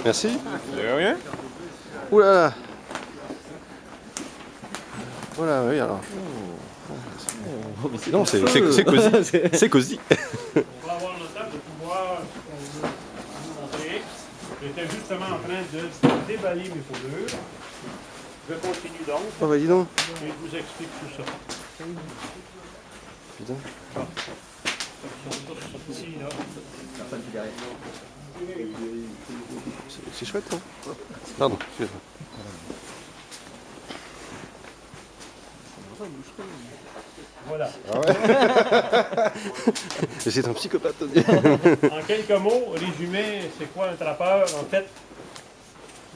Merci. De rien. Ouh là là. Voilà, oui, alors. Non, c'est cosy. C'est cosy. Pour avoir le temps de pouvoir vous montrer, j'étais justement en train de déballer mes fourrures. Je continue donc Oh bah dis donc. et je vous explique tout ça. Putain. Ils sont tous sortis là. C'est chouette, hein. Pardon, excuse-moi. Voilà. C'est un psychopathe. En quelques mots, résumé, c'est quoi un trappeur? En fait,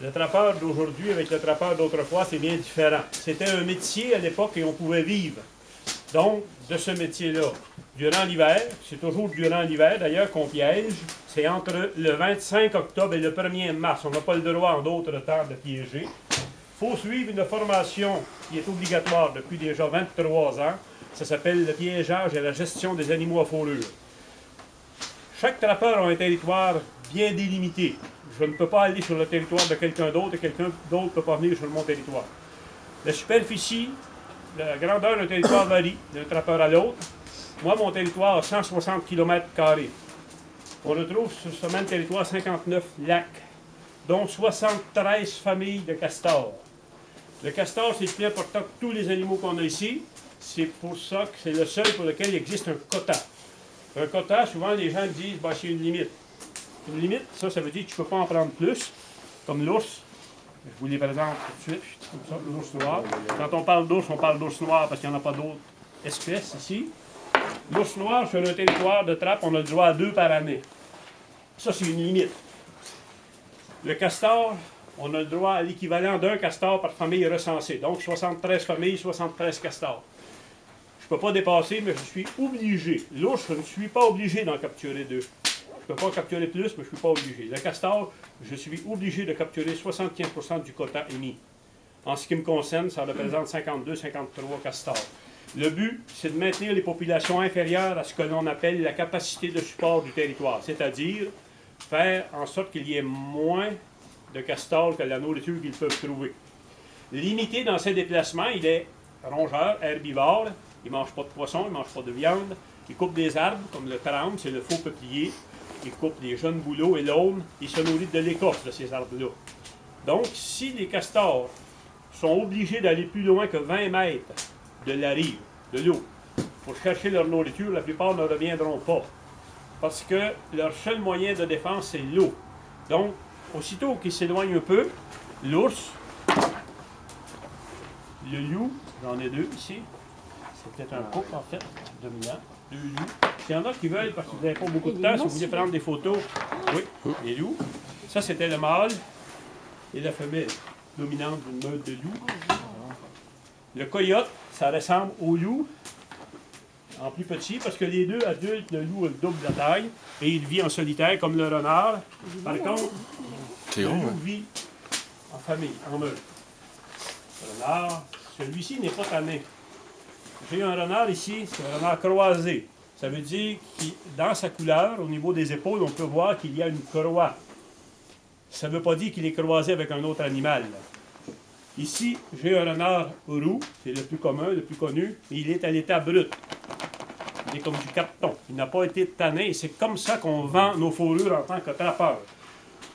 le trappeur d'aujourd'hui avec le trappeur d'autrefois, c'est bien différent. C'était un métier à l'époque et on pouvait vivre. Donc, de ce métier-là, durant l'hiver, c'est toujours durant l'hiver d'ailleurs qu'on piège, c'est entre le 25 octobre et le 1er mars. On n'a pas le droit en d'autres temps de piéger. Il faut suivre une formation qui est obligatoire depuis déjà 23 ans. Ça s'appelle le piégeage et la gestion des animaux à fourrure. Chaque trappeur a un territoire bien délimité. Je ne peux pas aller sur le territoire de quelqu'un d'autre et quelqu'un d'autre ne peut pas venir sur mon territoire. La superficie, la grandeur d'un territoire varie d'un trappeur à l'autre. Moi, mon territoire a 160 km². On retrouve sur ce même territoire 59 lacs, dont 73 familles de castors. Le castor, c'est le plus important que tous les animaux qu'on a ici. C'est pour ça que c'est le seul pour lequel il existe un quota. Un quota, souvent les gens disent bah, c'est une limite. Une limite, ça veut dire que tu ne peux pas en prendre plus, comme l'ours. Je vous les présente tout de suite, comme ça, l'ours noir. Quand on parle d'ours noir parce qu'il n'y en a pas d'autres espèces ici. L'ours noir, sur un territoire de trappe, on a le droit à 2 par année. Ça, c'est une limite. Le castor, on a le droit à l'équivalent d'un castor par famille recensée. Donc, 73 familles, 73 castors. Je ne peux pas dépasser, mais je suis obligé. L'ours, je ne suis pas obligé d'en capturer 2. Je ne peux pas capturer plus, mais je ne suis pas obligé. Le castor, je suis obligé de capturer 75% du quota émis. En ce qui me concerne, ça représente 52-53 castors. Le but, c'est de maintenir les populations inférieures à ce que l'on appelle la capacité de support du territoire, c'est-à-dire faire en sorte qu'il y ait moins de castors que la nourriture qu'ils peuvent trouver. Limité dans ses déplacements, il est rongeur, herbivore, il ne mange pas de poisson, il ne mange pas de viande, il coupe des arbres comme le trame, c'est le faux peuplier, il coupe des jeunes bouleaux et l'aune, il se nourrit de l'écorce de ces arbres-là. Donc, si les castors sont obligés d'aller plus loin que 20 mètres de la rive, de l'eau, pour chercher leur nourriture, la plupart ne reviendront pas. Parce que leur seul moyen de défense, c'est l'eau. Donc, aussitôt qu'ils s'éloignent un peu, l'ours, le loup, j'en ai 2 ici, c'est peut-être un couple en fait, dominant, 2 loups. S'il y en a qui veulent, parce que vous n'avez pas beaucoup de temps, si vous voulez prendre des photos, oui, les loups. Ça, c'était le mâle et la femelle dominante d'une meute de loups. Le coyote, ça ressemble au loup, en plus petit, parce que les 2 adultes, le loup a le double de la taille, et il vit en solitaire comme le renard. Par contre, le loup vit en famille, en meute. Le renard, celui-ci n'est pas tanné. J'ai un renard ici, c'est un renard croisé. Ça veut dire que dans sa couleur, au niveau des épaules, on peut voir qu'il y a une croix. Ça ne veut pas dire qu'il est croisé avec un autre animal. Ici, j'ai un renard roux, c'est le plus commun, le plus connu, mais il est à l'état brut. Il est comme du carton. Il n'a pas été tanné et c'est comme ça qu'on vend nos fourrures en tant que trappeur.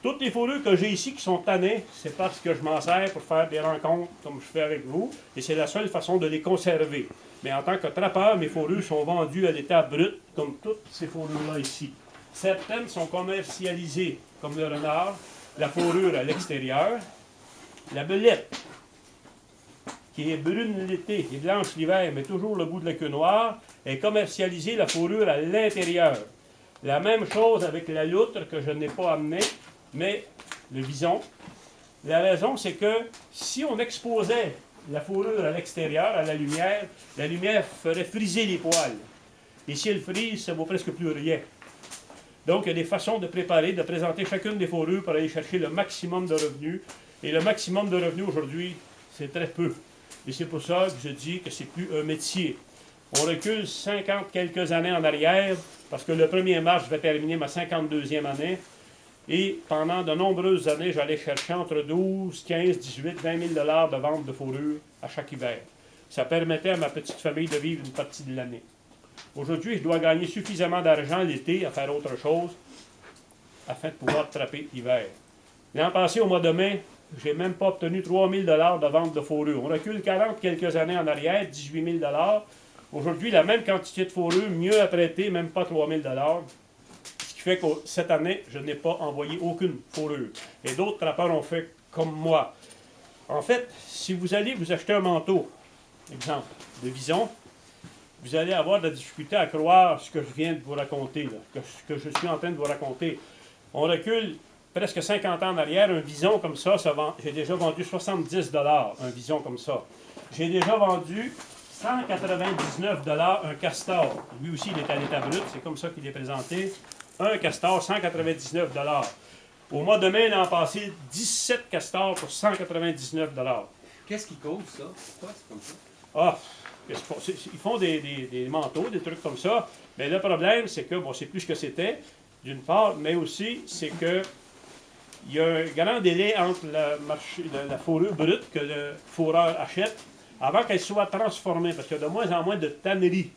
Toutes les fourrures que j'ai ici qui sont tannées, c'est parce que je m'en sers pour faire des rencontres comme je fais avec vous et c'est la seule façon de les conserver. Mais en tant que trappeur, mes fourrures sont vendues à l'état brut, comme toutes ces fourrures-là ici. Certaines sont commercialisées, comme le renard, la fourrure à l'extérieur, la belette, qui est brune l'été et blanche l'hiver, mais toujours le bout de la queue noire, est commercialisée la fourrure à l'intérieur. La même chose avec la loutre que je n'ai pas amenée, mais le bison. La raison, c'est que si on exposait la fourrure à l'extérieur, à la lumière ferait friser les poils. Et si elle frise, ça ne vaut presque plus rien. Donc, il y a des façons de préparer, de présenter chacune des fourrures pour aller chercher le maximum de revenus. Et le maximum de revenus aujourd'hui, c'est très peu. Et c'est pour ça que je dis que c'est plus un métier. On recule 50 quelques années en arrière, parce que le 1er mars, je vais terminer ma 52e année. Et pendant de nombreuses années, j'allais chercher entre 12, 15, 18, 20 000 $ de vente de fourrure à chaque hiver. Ça permettait à ma petite famille de vivre une partie de l'année. Aujourd'hui, je dois gagner suffisamment d'argent l'été à faire autre chose afin de pouvoir trapper l'hiver. L'an passé, au mois de mai, je n'ai même pas obtenu 3 000 $ de vente de fourrure. On recule 40 quelques années en arrière, 18 000 $. Aujourd'hui, la même quantité de fourrure, mieux à traiter, même pas 3 000 $. Ce qui fait que cette année, je n'ai pas envoyé aucune fourrure. Et d'autres trappeurs ont fait comme moi. En fait, si vous allez vous acheter un manteau, exemple, de Vison, vous allez avoir de la difficulté à croire ce que je viens de vous raconter, là, ce que je suis en train de vous raconter. On recule presque 50 ans en arrière, un Vison comme ça, j'ai déjà vendu 70 $, un Vison comme ça. J'ai déjà vendu 199 $ un castor. Lui aussi, il est à l'état brut, c'est comme ça qu'il est présenté. Un castor, 199 $. Au mois de mai, l'an passé, 17 castors pour 199 $. Qu'est-ce qui cause ça? Pourquoi c'est comme ça? Ah, ils font des manteaux, des trucs comme ça. Mais le problème, c'est que, bon, c'est plus ce que c'était, d'une part, mais aussi, c'est que il y a un grand délai entre la fourrure brute que le fourreur achète avant qu'elle soit transformée, parce qu'il y a de moins en moins de tanneries.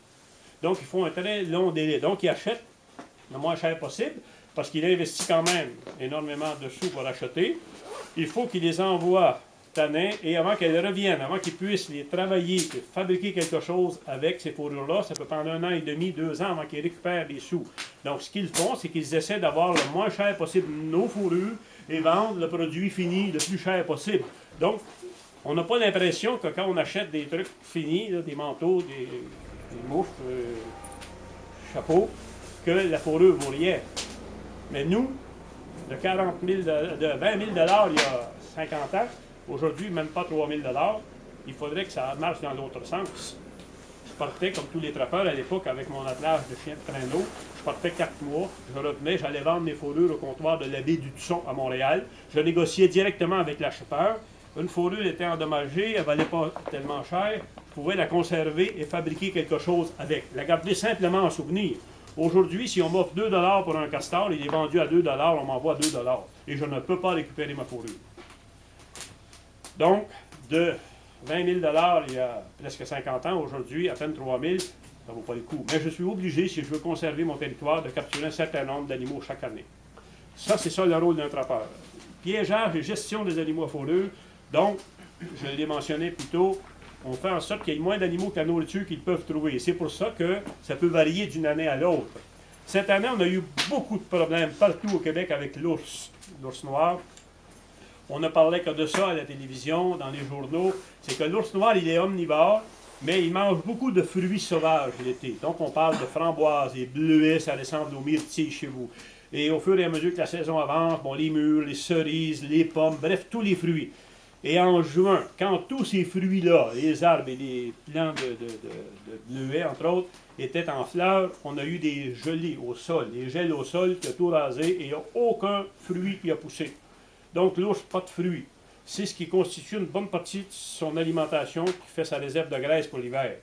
Donc, ils font un très long délai. Donc, ils achètent le moins cher possible, parce qu'il investit quand même énormément de sous pour acheter. Il faut qu'il les envoie tannés, et avant qu'elles reviennent, avant qu'ils puissent les travailler et fabriquer quelque chose avec ces fourrures-là, ça peut prendre 1 an et demi, 2 ans avant qu'ils récupèrent les sous. Donc, ce qu'ils font, c'est qu'ils essaient d'avoir le moins cher possible nos fourrures et vendre le produit fini le plus cher possible. Donc, on n'a pas l'impression que quand on achète des trucs finis, là, des manteaux, des mouches, chapeaux, que la fourrure vaut rien. Mais nous, de 40 000, de 20 000 $ il y a 50 ans, aujourd'hui, même pas 3 000 $, il faudrait que ça marche dans l'autre sens. Je partais, comme tous les trappeurs à l'époque, avec mon attelage de chien de traîneau. Je partais 4 mois, je revenais, j'allais vendre mes fourrures au comptoir de l'abbé du Tusson à Montréal. Je négociais directement avec l'acheteur. Une fourrure était endommagée, elle ne valait pas tellement cher. Je pouvais la conserver et fabriquer quelque chose avec. La garder simplement en souvenir. Aujourd'hui, si on m'offre 2 $ pour un castor, il est vendu à 2 $, on m'envoie 2 $. Et je ne peux pas récupérer ma fourrure. Donc, de 20 000 $ il y a presque 50 ans, aujourd'hui, à peine 3 000, ça ne vaut pas le coup. Mais je suis obligé, si je veux conserver mon territoire, de capturer un certain nombre d'animaux chaque année. Ça, c'est ça le rôle d'un trappeur. Piégeage et gestion des animaux à fourrure. Donc, je l'ai mentionné plus tôt, on fait en sorte qu'il y ait moins d'animaux que la nourriture qu'ils peuvent trouver. Et c'est pour ça que ça peut varier d'une année à l'autre. Cette année, on a eu beaucoup de problèmes partout au Québec avec l'ours noir. On ne parlait que de ça à la télévision, dans les journaux. C'est que l'ours noir, il est omnivore, mais il mange beaucoup de fruits sauvages l'été. Donc, on parle de framboises, les bleuets, ça ressemble aux myrtilles chez vous. Et au fur et à mesure que la saison avance, bon, les mûres, les cerises, les pommes, bref, tous les fruits. Et en juin, quand tous ces fruits-là, les arbres et les plants de bleuets, entre autres, étaient en fleurs, on a eu des gelées au sol, des gels au sol qui ont tout rasé et il n'y a aucun fruit qui a poussé. Donc l'ours, pas de fruits. C'est ce qui constitue une bonne partie de son alimentation qui fait sa réserve de graisse pour l'hiver.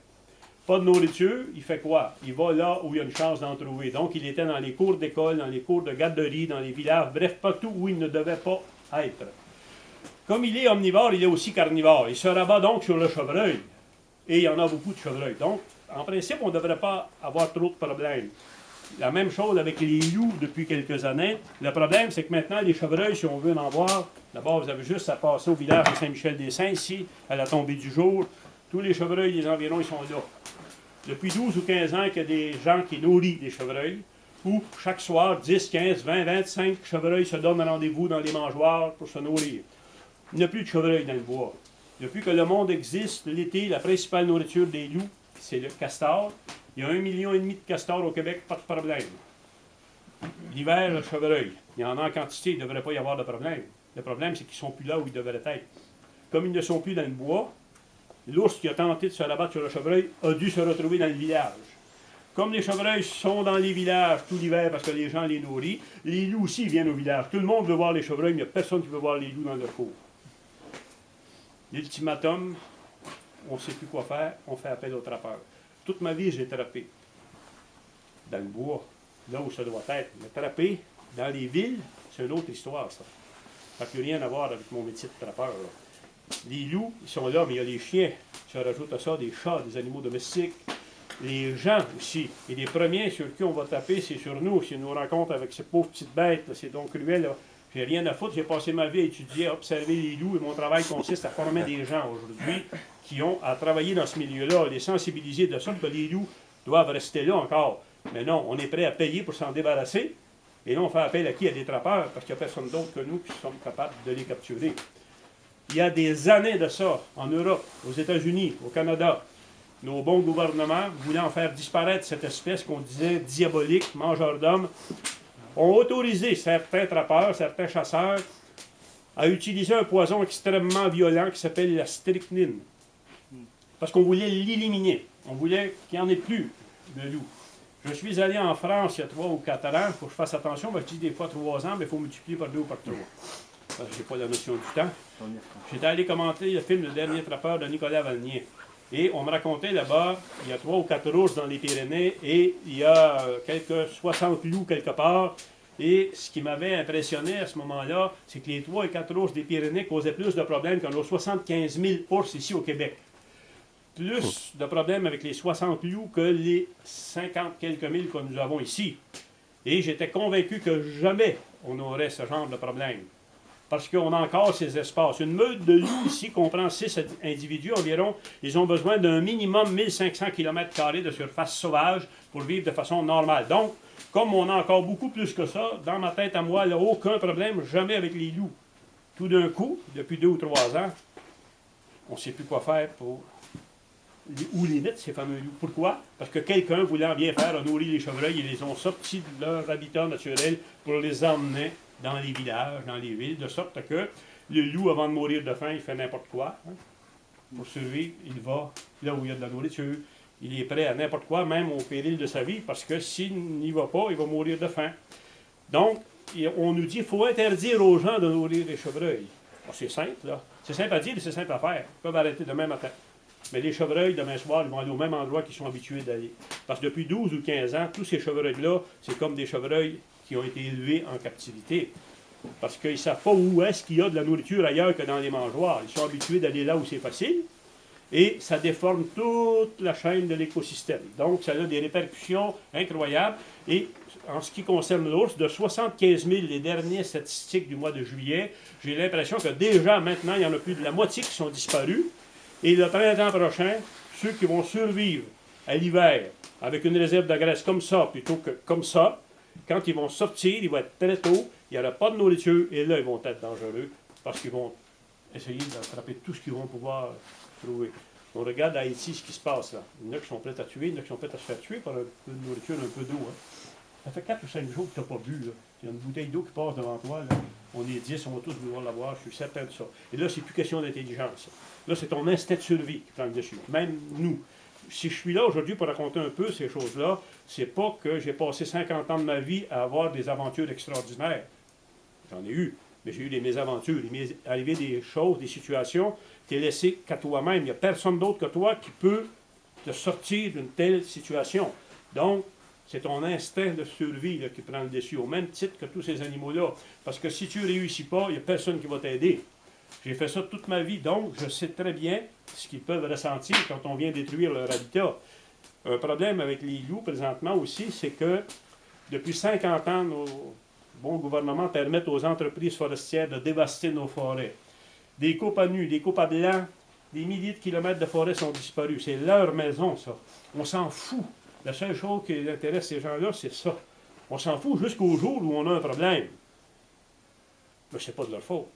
Pas de nourriture, il fait quoi? Il va là où il y a une chance d'en trouver. Donc il était dans les cours d'école, dans les cours de garderie, dans les villages, bref, partout où il ne devait pas être. Comme il est omnivore, il est aussi carnivore. Il se rabat donc sur le chevreuil. Et il y en a beaucoup de chevreuils. Donc, en principe, on ne devrait pas avoir trop de problèmes. La même chose avec les loups depuis quelques années. Le problème, c'est que maintenant, les chevreuils, si on veut en voir, d'abord, vous avez juste à passer au village de Saint-Michel-des-Saints, ici, à la tombée du jour. Tous les chevreuils des environs, ils sont là. Depuis 12 ou 15 ans qu'il y a des gens qui nourrissent des chevreuils, où chaque soir, 10, 15, 20, 25 chevreuils se donnent rendez-vous dans les mangeoires pour se nourrir. Il n'y a plus de chevreuils dans le bois. Depuis que le monde existe, l'été, la principale nourriture des loups, c'est le castor. Il y a 1,5 million de castors au Québec, pas de problème. L'hiver, le chevreuil. Il y en a en quantité, il ne devrait pas y avoir de problème. Le problème, c'est qu'ils ne sont plus là où ils devraient être. Comme ils ne sont plus dans le bois, l'ours qui a tenté de se rabattre sur le chevreuil a dû se retrouver dans le village. Comme les chevreuils sont dans les villages tout l'hiver parce que les gens les nourrissent, les loups aussi viennent au village. Tout le monde veut voir les chevreuils, mais il n'y a personne qui veut voir les loups dans leur cour. L'ultimatum, on ne sait plus quoi faire, on fait appel aux trappeurs. Toute ma vie, j'ai trappé dans le bois, là où ça doit être. Mais trapper dans les villes, c'est une autre histoire, ça. Ça n'a plus rien à voir avec mon métier de trappeur. Là. Les loups, ils sont là, mais il y a les chiens. Tu rajoutes à ça des chats, des animaux domestiques. Les gens aussi. Et les premiers sur qui on va taper, c'est sur nous. Si nous rencontre avec ces pauvres petites bêtes, là, c'est donc cruel. Là. J'ai rien à foutre. J'ai passé ma vie à étudier, à observer les loups. Et mon travail consiste à former des gens aujourd'hui qui ont à travailler dans ce milieu-là, les sensibiliser de sorte que les loups doivent rester là encore. Mais non, on est prêt à payer pour s'en débarrasser. Et là, on fait appel à qui? À des trappeurs, parce qu'il n'y a personne d'autre que nous qui sommes capables de les capturer. Il y a des années de ça, en Europe, aux États-Unis, au Canada, nos bons gouvernements voulaient en faire disparaître cette espèce qu'on disait diabolique, mangeur d'hommes, ont autorisé certains trappeurs, certains chasseurs, à utiliser un poison extrêmement violent qui s'appelle la strychnine. Parce qu'on voulait l'éliminer. On voulait qu'il n'y en ait plus de loups. Je suis allé en France il y a 3 ou 4 ans. Il faut que je fasse attention. Je dis des fois 3 ans, mais il faut multiplier par 2 ou par 3. Je n'ai pas la notion du temps. J'étais allé commenter le film Le Dernier Trappeur de Nicolas Valnier. Et on me racontait là-bas, il y a 3 ou 4 ours dans les Pyrénées et il y a quelques 60 loups quelque part. Et ce qui m'avait impressionné à ce moment-là, c'est que les 3 et 4 ours des Pyrénées causaient plus de problèmes que nos 75 000 ours ici au Québec. Plus de problèmes avec les 60 loups que les 50 quelques mille que nous avons ici. Et j'étais convaincu que jamais on aurait ce genre de problème. Parce qu'on a encore ces espaces. Une meute de loups ici comprend 6 individus environ. Ils ont besoin d'un minimum 1500 km² de surface sauvage pour vivre de façon normale. Donc, comme on a encore beaucoup plus que ça, dans ma tête à moi, il n'y a aucun problème, jamais avec les loups. Tout d'un coup, depuis 2 ou 3 ans, on ne sait plus quoi faire pour... Où les mettre, ces fameux loups. Pourquoi? Parce que quelqu'un voulant bien faire a nourri les chevreuils, ils les ont sortis de leur habitat naturel pour les emmener dans les villages, dans les villes, de sorte que le loup, avant de mourir de faim, il fait n'importe quoi. Hein. Pour survivre, il va là où il y a de la nourriture. Il est prêt à n'importe quoi, même au péril de sa vie, parce que s'il n'y va pas, il va mourir de faim. Donc, on nous dit qu'il faut interdire aux gens de nourrir les chevreuils. Bon, c'est simple, là. C'est simple à dire et c'est simple à faire. Ils peuvent arrêter demain matin. Mais les chevreuils, demain soir, ils vont aller au même endroit qu'ils sont habitués d'aller. Parce que depuis 12 ou 15 ans, tous ces chevreuils-là, c'est comme des chevreuils qui ont été élevés en captivité. Parce qu'ils ne savent pas où est-ce qu'il y a de la nourriture ailleurs que dans les mangeoires. Ils sont habitués d'aller là où c'est facile. Et ça déforme toute la chaîne de l'écosystème. Donc, ça a des répercussions incroyables. Et en ce qui concerne l'ours, de 75 000, les dernières statistiques du mois de juillet, j'ai l'impression que déjà, maintenant, il y en a plus de la moitié qui sont disparus. Et le printemps prochain, ceux qui vont survivre à l'hiver avec une réserve de graisse comme ça, plutôt que comme ça, quand ils vont sortir, ils vont être très tôt, il n'y aura pas de nourriture, et là, ils vont être dangereux, parce qu'ils vont essayer d'attraper tout ce qu'ils vont pouvoir trouver. On regarde à Haïti ce qui se passe là. Il y en a qui sont prêts à tuer, il y en a qui sont prêts à se faire tuer par un peu de nourriture, un peu d'eau. Hein. Ça fait 4 ou 5 jours que tu n'as pas bu. Là. Il y a une bouteille d'eau qui passe devant toi. Là. On est 10, on va tous vouloir l'avoir, je suis certain de ça. Et là, c'est plus question d'intelligence. Là, c'est ton instinct de survie qui prend le dessus. Même nous. Si je suis là aujourd'hui pour raconter un peu ces choses-là, c'est pas que j'ai passé 50 ans de ma vie à avoir des aventures extraordinaires. J'en ai eu. Mais j'ai eu des mésaventures. Il m'est arrivé des choses, des situations, tu es laissé qu'à toi-même. Il n'y a personne d'autre que toi qui peut te sortir d'une telle situation. Donc, c'est ton instinct de survie là, qui prend le dessus, au même titre que tous ces animaux-là. Parce que si tu ne réussis pas, il n'y a personne qui va t'aider. J'ai fait ça toute ma vie, donc je sais très bien ce qu'ils peuvent ressentir quand on vient détruire leur habitat. Un problème avec les loups, présentement aussi, c'est que depuis 50 ans, nos bons gouvernements permettent aux entreprises forestières de dévaster nos forêts. Des coupes à nu, des coupes à blanc, des milliers de kilomètres de forêt sont disparus. C'est leur maison, ça. On s'en fout. La seule chose qui intéresse ces gens-là, c'est ça. On s'en fout jusqu'au jour où on a un problème. Mais ce n'est pas de leur faute.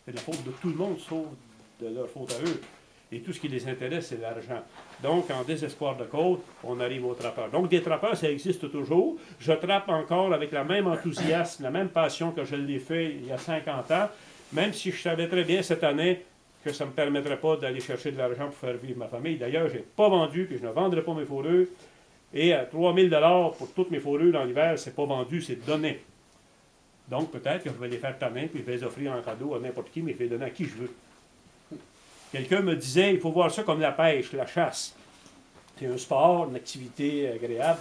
C'est de la faute de tout le monde, sauf de leur faute à eux. Et tout ce qui les intéresse, c'est l'argent. Donc, en désespoir de cause, on arrive aux trappeurs. Donc, des trappeurs, ça existe toujours. Je trappe encore avec le même enthousiasme, la même passion que je l'ai fait il y a 50 ans, même si je savais très bien cette année que ça ne me permettrait pas d'aller chercher de l'argent pour faire vivre ma famille. D'ailleurs, je n'ai pas vendu, puis je ne vendrai pas mes fourrures. Et à 3 000 $ pour toutes mes fourrures dans l'hiver, c'est pas vendu, c'est donné. Donc, peut-être que je vais les faire tanner, puis je vais les offrir en cadeau à n'importe qui, mais je vais les donner à qui je veux. Quelqu'un me disait, il faut voir ça comme la pêche, la chasse. un sport, une activité agréable.